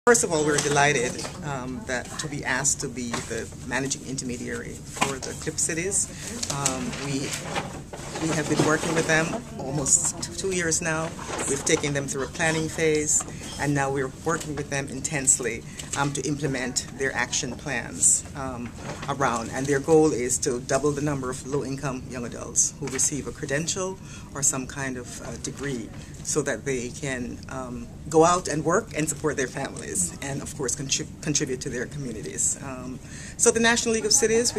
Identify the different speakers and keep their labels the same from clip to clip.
Speaker 1: First of all, we're delighted that to be asked to be the managing intermediary for the CLIP cities. We have been working with them almost 2 years now. We've taken them through a planning phase, and now we're working with them intensely to implement their action plans around. And their goal is to double the number of low-income young adults who receive a credential or some kind of degree, so that they can go out and work and support their families, and of course contribute to their communities. So the National League of Cities,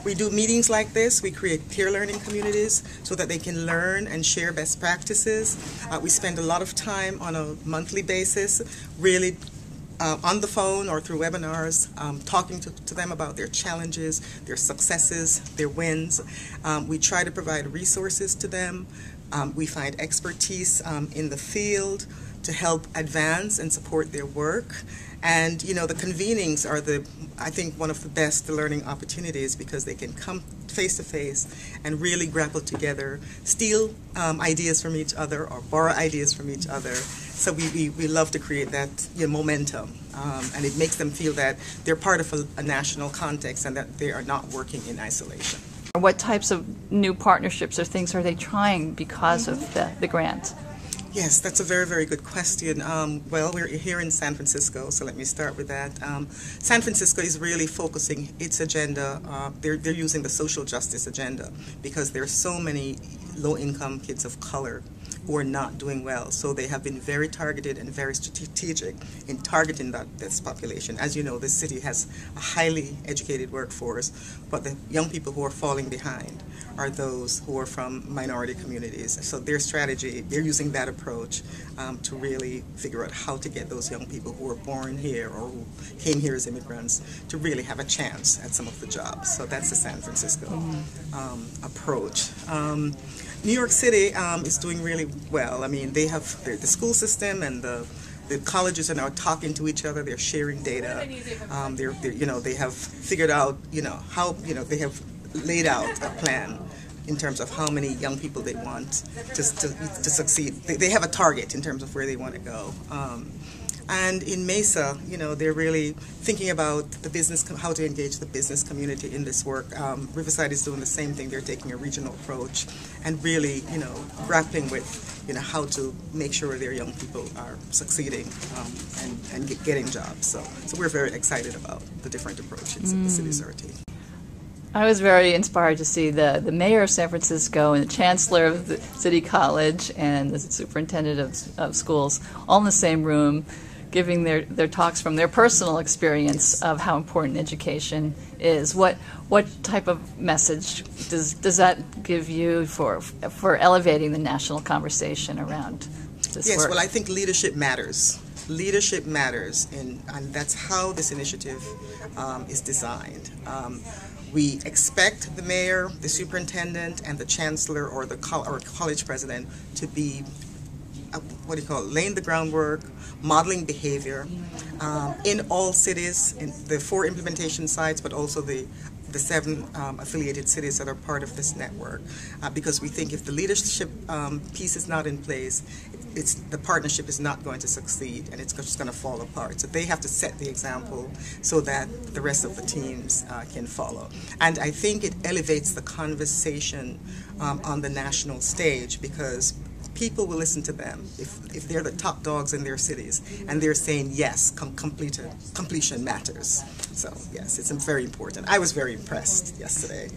Speaker 1: we do meetings like this. We create peer learning communities so that they can learn and share best practices. We spend a lot of time on a monthly basis, really on the phone or through webinars, talking to them about their challenges, their successes, their wins. We try to provide resources to them. We find expertise in the field to help advance and support their work. And you know, the convenings are I think one of the best learning opportunities, because they can come face to face and really grapple together, steal ideas from each other or borrow ideas from each other. So we love to create that momentum, and it makes them feel that they're part of a national context and that they are not working in isolation.
Speaker 2: What types of new partnerships or things are they trying because of the grant?
Speaker 1: Yes, that's a very, very good question. Well, we're here in San Francisco, so let me start with that. San Francisco is really focusing its agenda. They're using the social justice agenda, because there are so many low-income kids of color who are not doing well. So they have been very targeted and very strategic in targeting this population. As you know, this city has a highly educated workforce, but the young people who are falling behind are those who are from minority communities. So their strategy, they're using that approach to really figure out how to get those young people who were born here or who came here as immigrants to really have a chance at some of the jobs. So that's the San Francisco approach. New York City is doing really well. I mean, they have the school system and the colleges are now talking to each other. They're sharing data. They have figured out, how, they have laid out a plan in terms of how many young people they want to succeed. They have a target in terms of where they want to go. And in Mesa, they're really thinking about how to engage the business community in this work. Riverside is doing the same thing. They're taking a regional approach and really, grappling with, how to make sure their young people are succeeding and getting jobs. So we're very excited about the different approaches that the cities are taking.
Speaker 2: I was very inspired to see the mayor of San Francisco and the chancellor of the city college and the superintendent of schools all in the same room, giving their talks from their personal experience of how important education is. What type of message does that give you for elevating the national conversation around this work?
Speaker 1: Yes, well, I think leadership matters. Leadership matters, and that's how this initiative is designed. We expect the mayor, the superintendent, and the chancellor or the college president to be laying the groundwork, modeling behavior in all cities, in the 4 implementation sites, but also the 7 affiliated cities that are part of this network. Because we think if the leadership piece is not in place, the partnership is not going to succeed, and it's just going to fall apart. So they have to set the example so that the rest of the teams can follow. And I think it elevates the conversation on the national stage, because people will listen to them if they're the top dogs in their cities and they're saying yes, completion matters. So yes, it's very important. I was very impressed yesterday